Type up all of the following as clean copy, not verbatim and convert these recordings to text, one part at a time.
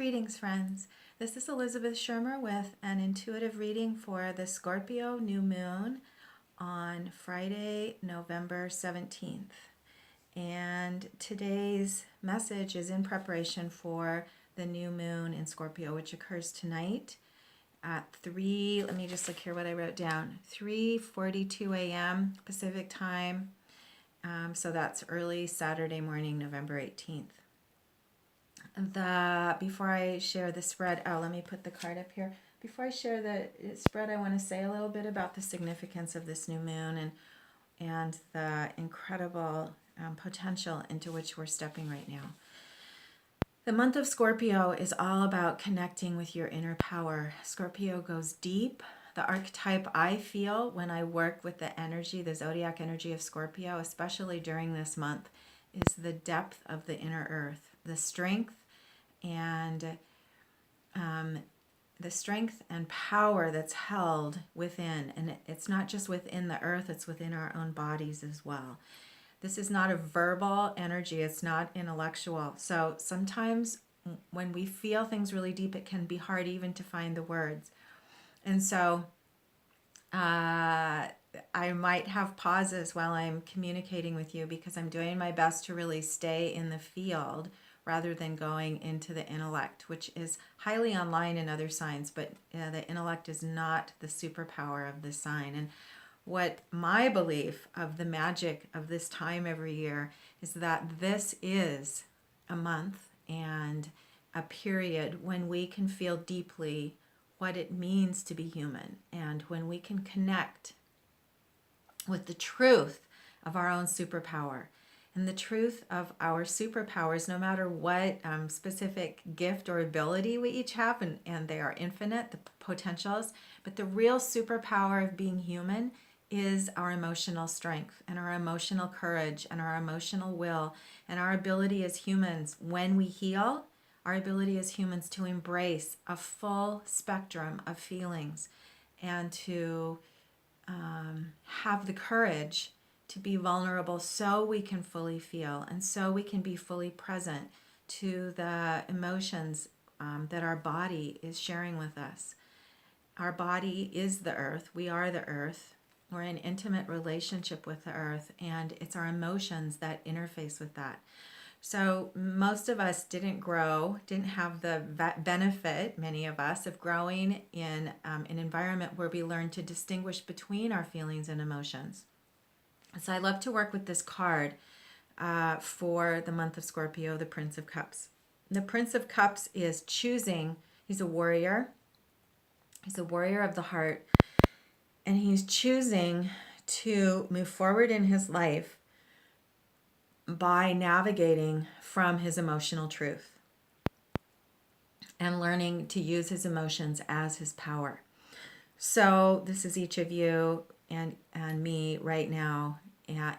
Greetings, friends. This is Elizabeth Schermer with an intuitive reading for the Scorpio new moon on Friday, November 17th. And today's message is in preparation for the new moon in Scorpio, which occurs tonight at let me just look here what I wrote down, 3:42 a.m. Pacific time. So that's early Saturday morning, November 18th. Before I share the spread, let me put the card up here. Before I share the spread, I want to say a little bit about the significance of this new moon and the incredible potential into which we're stepping right now. The month of Scorpio is all about connecting with your inner power. Scorpio goes deep. The archetype I feel when I work with the energy, the zodiac energy of Scorpio, especially during this month, is the depth of the inner earth, the strength and power that's held within. And it's not just within the earth, it's within our own bodies as well. This is not a verbal energy, it's not intellectual. So sometimes when we feel things really deep, it can be hard even to find the words. And so I might have pauses while I'm communicating with you because I'm doing my best to really stay in the field rather than going into the intellect, which is highly online in other signs, but the intellect is not the superpower of this sign. And what my belief of the magic of this time every year is that this is a month and a period when we can feel deeply what it means to be human, and when we can connect with the truth of our own superpower. And the truth of our superpowers, no matter what specific gift or ability we each have, and they are infinite, the potentials, but the real superpower of being human is our emotional strength and our emotional courage and our emotional will and our ability as humans, when we heal, our ability as humans to embrace a full spectrum of feelings and to have the courage to be vulnerable so we can fully feel and so we can be fully present to the emotions that our body is sharing with us. Our body is the earth. We are the earth. We're in intimate relationship with the earth, and it's our emotions that interface with that. So most of us didn't have the benefit, many of us, of growing in an environment where we learn to distinguish between our feelings and emotions. So I love to work with this card for the month of Scorpio, the Prince of Cups. The Prince of Cups is choosing. He's a warrior. He's a warrior of the heart. And he's choosing to move forward in his life by navigating from his emotional truth and learning to use his emotions as his power. So this is each of you and me right now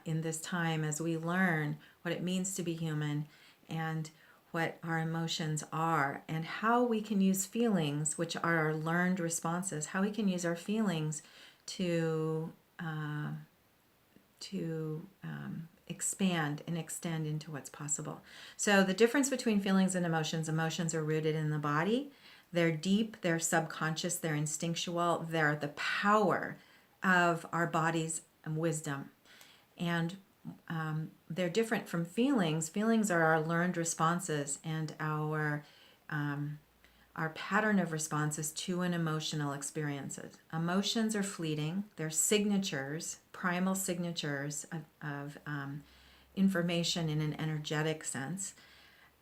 in this time as we learn what it means to be human and what our emotions are and how we can use feelings, which are our learned responses, how we can use our feelings to expand and extend into what's possible. So the difference between feelings and emotions are rooted in the body. They're deep, they're subconscious, they're instinctual, they're the power of our body's wisdom. And they're different from feelings. Feelings are our learned responses and our pattern of responses to an emotional experiences. Emotions are fleeting. They're signatures, primal signatures of information in an energetic sense.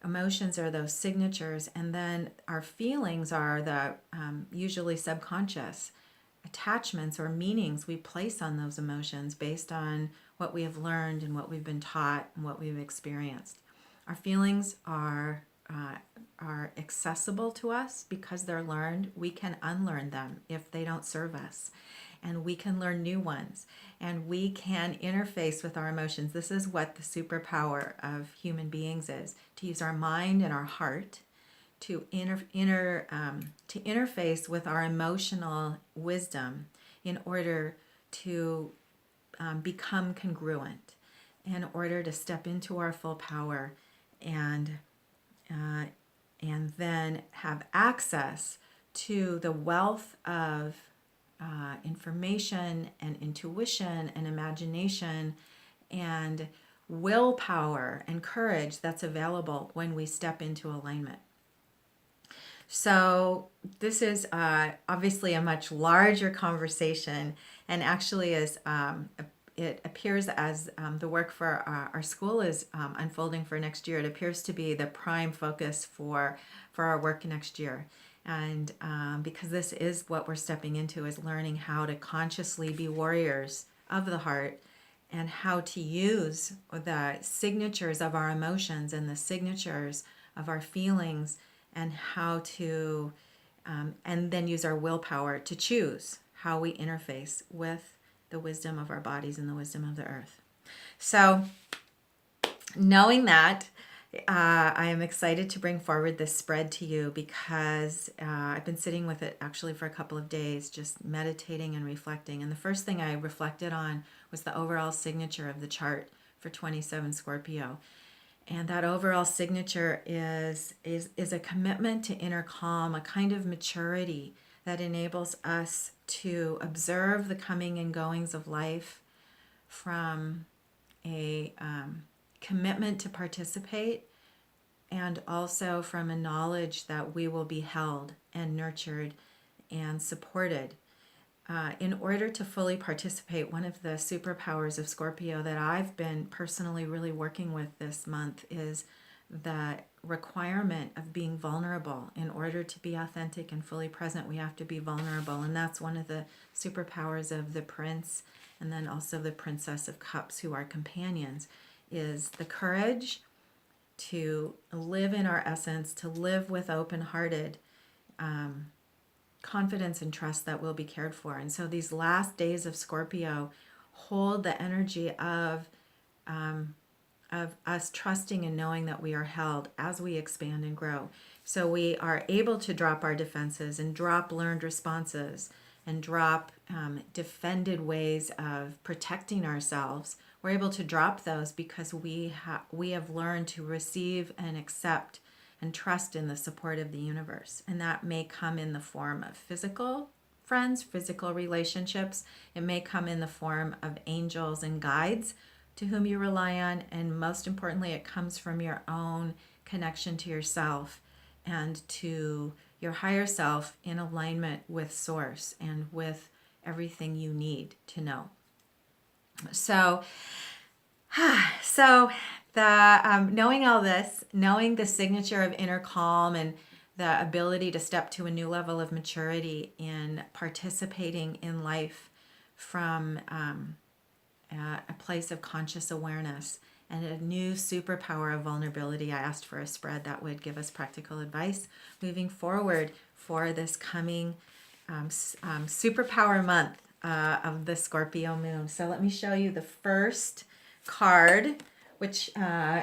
Emotions are those signatures, and then our feelings are the usually subconscious attachments or meanings we place on those emotions based on what we have learned and what we've been taught and what we've experienced. Our feelings are accessible to us because they're learned. We can unlearn them if they don't serve us, and we can learn new ones, and we can interface with our emotions. This is what the superpower of human beings is, to use our mind and our heart to interface with our emotional wisdom in order to become congruent, in order to step into our full power and and then have access to the wealth of information and intuition and imagination and willpower and courage that's available when we step into alignment. So this is obviously a much larger conversation, and actually it appears as the work for our school is unfolding for next year. It appears to be the prime focus for our work next year. And because this is what we're stepping into, is learning how to consciously be warriors of the heart and how to use the signatures of our emotions and the signatures of our feelings, and how to and then use our willpower to choose how we interface with the wisdom of our bodies and the wisdom of the earth. So knowing that, I am excited to bring forward this spread to you, because I've been sitting with it actually for a couple of days, just meditating and reflecting. And the first thing I reflected on was the overall signature of the chart for 27 Scorpio. And that overall signature is a commitment to inner calm, a kind of maturity that enables us to observe the coming and goings of life from a commitment to participate, and also from a knowledge that we will be held and nurtured and supported. In order to fully participate, one of the superpowers of Scorpio that I've been personally really working with this month is the requirement of being vulnerable. In order to be authentic and fully present, we have to be vulnerable. And that's one of the superpowers of the Prince, and then also the Princess of Cups, who are companions, is the courage to live in our essence, to live with open-hearted confidence and trust that we'll be cared for. And so these last days of Scorpio hold the energy of us trusting and knowing that we are held as we expand and grow. So we are able to drop our defenses and drop learned responses and drop defended ways of protecting ourselves. We're able to drop those because we have learned to receive and accept and trust in the support of the universe. And that may come in the form of physical friends, physical relationships. It may come in the form of angels and guides to whom you rely on. And most importantly, it comes from your own connection to yourself and to your higher self, in alignment with Source and with everything you need to know. So the knowing all this, knowing the signature of inner calm and the ability to step to a new level of maturity in participating in life from a place of conscious awareness and a new superpower of vulnerability, I asked for a spread that would give us practical advice moving forward for this coming superpower month of the Scorpio moon. So let me show you the first card, which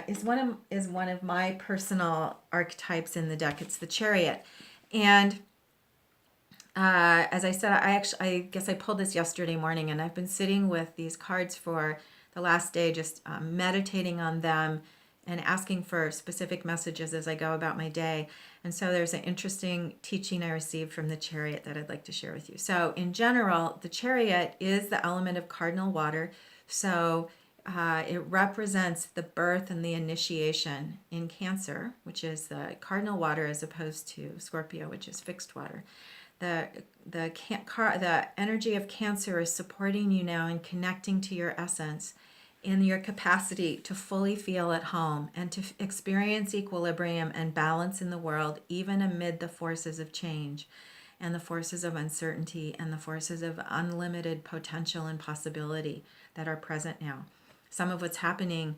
is one of my personal archetypes in the deck. It's the Chariot. And as I said, I guess I pulled this yesterday morning, and I've been sitting with these cards for the last day, just meditating on them and asking for specific messages as I go about my day. And so there's an interesting teaching I received from the Chariot that I'd like to share with you. So in general, the Chariot is the element of cardinal water. So it represents the birth and the initiation in Cancer, which is the cardinal water, as opposed to Scorpio, which is fixed water. The energy of Cancer is supporting you now in connecting to your essence, in your capacity to fully feel at home and to experience equilibrium and balance in the world, even amid the forces of change and the forces of uncertainty and the forces of unlimited potential and possibility that are present now. Some of what's happening,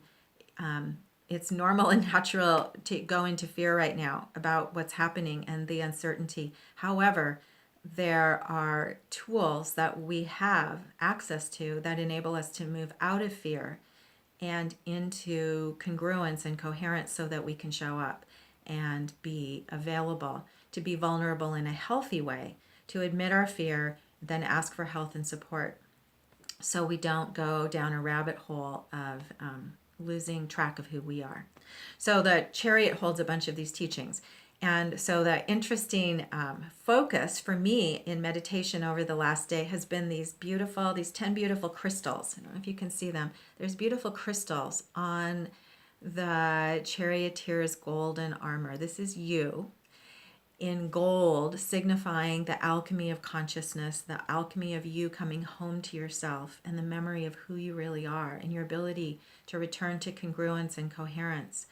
it's normal and natural to go into fear right now about what's happening and the uncertainty. However, there are tools that we have access to that enable us to move out of fear and into congruence and coherence, so that we can show up and be available, to be vulnerable in a healthy way, to admit our fear, then ask for help and support, so we don't go down a rabbit hole of losing track of who we are. So the Chariot holds a bunch of these teachings. And so the interesting focus for me in meditation over the last day has been these 10 beautiful crystals. I don't know if you can see them. There's beautiful crystals on the charioteer's golden armor. This is you in gold, signifying the alchemy of consciousness, the alchemy of you coming home to yourself and the memory of who you really are and your ability to return to congruence and coherence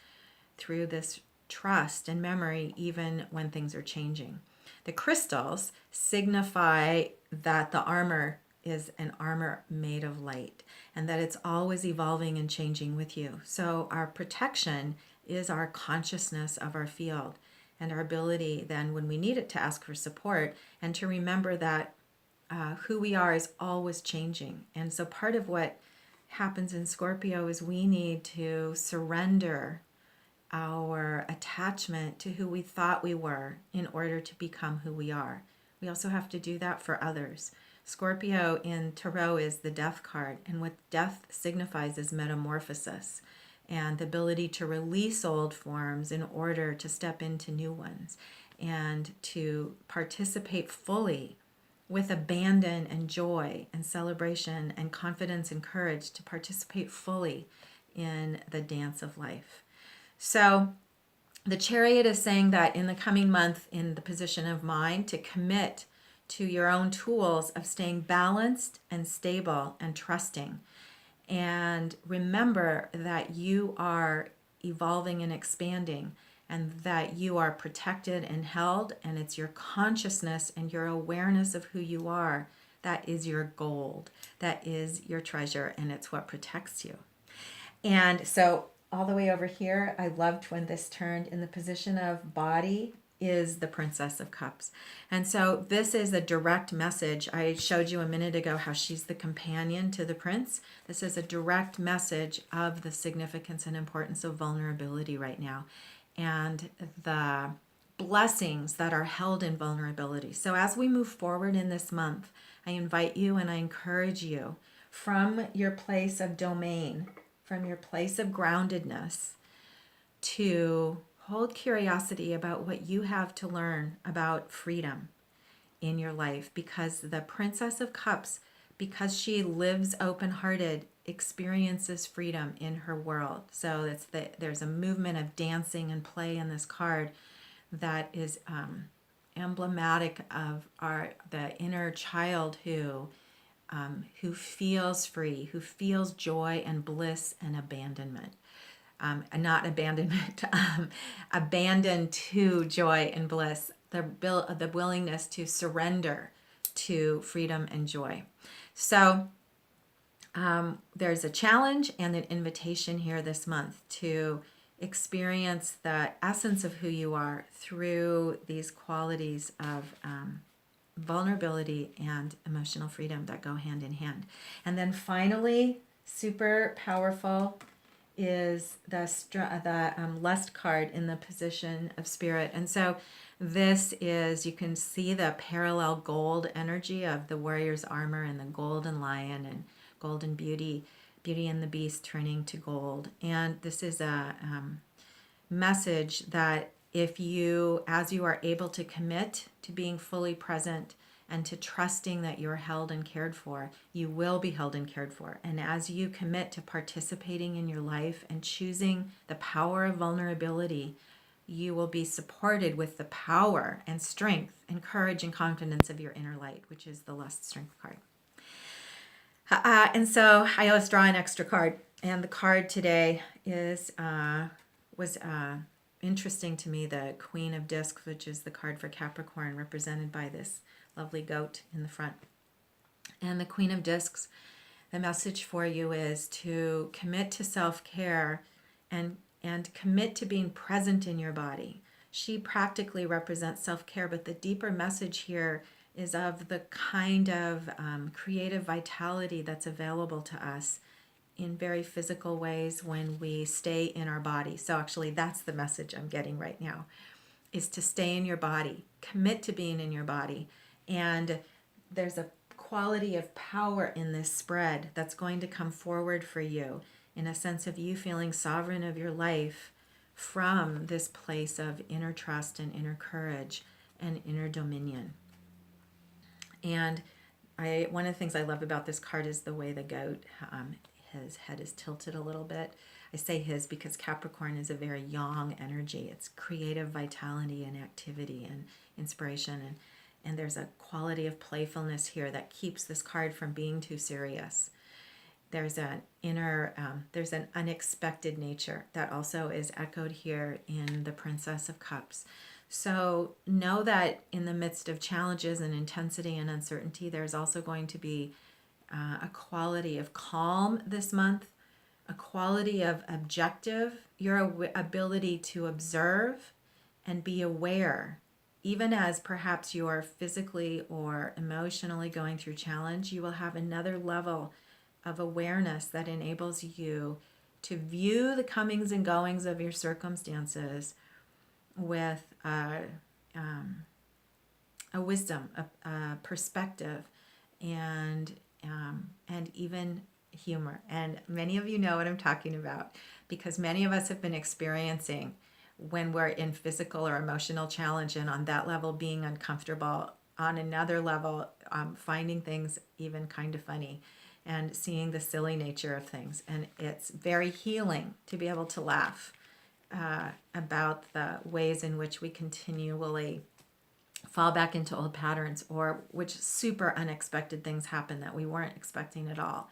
through this trust and memory, even when things are changing. The crystals signify that the armor is an armor made of light and that it's always evolving and changing with you. So our protection is our consciousness of our field and our ability then, when we need it, to ask for support and to remember that who we are is always changing. And so part of what happens in Scorpio is we need to surrender our attachment to who we thought we were in order to become who we are. We also have to do that for others. Scorpio in Tarot is the death card, and what death signifies is metamorphosis and the ability to release old forms in order to step into new ones and to participate fully with abandon and joy and celebration and confidence and courage to participate fully in the dance of life. So the Chariot is saying that in the coming month, in the position of mind, to commit to your own tools of staying balanced and stable and trusting. And remember that you are evolving and expanding and that you are protected and held, and it's your consciousness and your awareness of who you are that is your gold, that is your treasure, and it's what protects you. And so all the way over here, I loved when this turned in the position of body is the Princess of Cups. And so this is a direct message. I showed you a minute ago how she's the companion to the prince. This is a direct message of the significance and importance of vulnerability right now and the blessings that are held in vulnerability. So as we move forward in this month, I invite you and I encourage you from your place of domain, from your place of groundedness, to hold curiosity about what you have to learn about freedom in your life, because the Princess of Cups, because she lives open-hearted, experiences freedom in her world. So there's a movement of dancing and play in this card that is emblematic of the inner child who feels free, who feels joy and bliss and abandonment. Not abandonment, abandon to joy and bliss, the willingness to surrender to freedom and joy. So there's a challenge and an invitation here this month to experience the essence of who you are through these qualities of vulnerability and emotional freedom that go hand in hand. And then finally, super powerful is the lust card in the position of spirit. And so this is, you can see the parallel gold energy of the warrior's armor and the golden lion and golden beauty and the beast turning to gold. And this is a message that if you, as you are able to commit to being fully present and to trusting that you're held and cared for, you will be held and cared for. And as you commit to participating in your life and choosing the power of vulnerability, you will be supported with the power and strength and courage and confidence of your inner light, which is the lust strength card. And so I always draw an extra card. And the card today was interesting to me, the Queen of Discs, which is the card for Capricorn, represented by this lovely goat in the front. And the Queen of Discs, the message for you is to commit to self-care and commit to being present in your body. She practically represents self-care, but the deeper message here is of the kind of creative vitality that's available to us in very physical ways when we stay in our body. So actually that's the message I'm getting right now, is to stay in your body, commit to being in your body. And there's a quality of power in this spread that's going to come forward for you in a sense of you feeling sovereign of your life from this place of inner trust and inner courage and inner dominion. And one of the things I love about this card is the way the goat, his head is tilted a little bit. I say his because Capricorn is a very yang energy. It's creative vitality and activity and inspiration. And there's a quality of playfulness here that keeps this card from being too serious. There's an there's an unexpected nature that also is echoed here in the Princess of Cups. So know that in the midst of challenges and intensity and uncertainty, there's also going to be a quality of calm this month, a quality of objective, your ability to observe and be aware. Even as perhaps you're physically or emotionally going through challenge, you will have another level of awareness that enables you to view the comings and goings of your circumstances with a wisdom, a perspective, and even humor. And many of you know what I'm talking about because many of us have been experiencing when we're in physical or emotional challenge and on that level being uncomfortable, on another level finding things even kind of funny and seeing the silly nature of things. And it's very healing to be able to laugh about the ways in which we continually fall back into old patterns, or which super unexpected things happen that we weren't expecting at all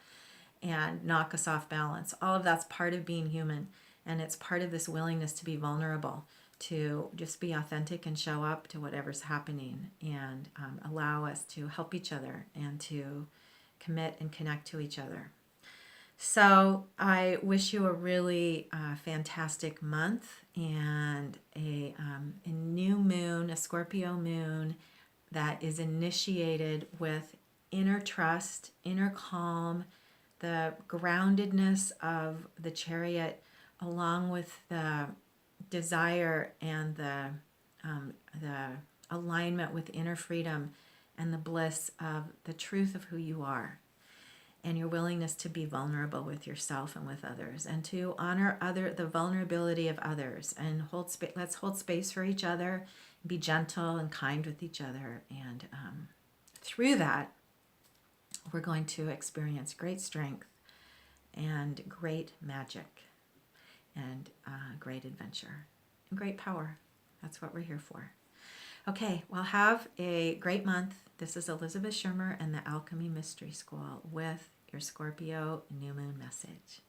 and knock us off balance. All of that's part of being human, and it's part of this willingness to be vulnerable, to just be authentic and show up to whatever's happening, and allow us to help each other and to commit and connect to each other. So I wish you a really fantastic month and a new moon, a Scorpio moon that is initiated with inner trust, inner calm, the groundedness of the Chariot, along with the desire and the alignment with inner freedom and the bliss of the truth of who you are, and your willingness to be vulnerable with yourself and with others, and to honor the vulnerability of others, and let's hold space for each other, be gentle and kind with each other, and through that we're going to experience great strength and great magic and great adventure and great power. That's what we're here for. Okay, well, have a great month. This is Elizabeth Schermer and the Alchemy Mystery School with your Scorpio New Moon message.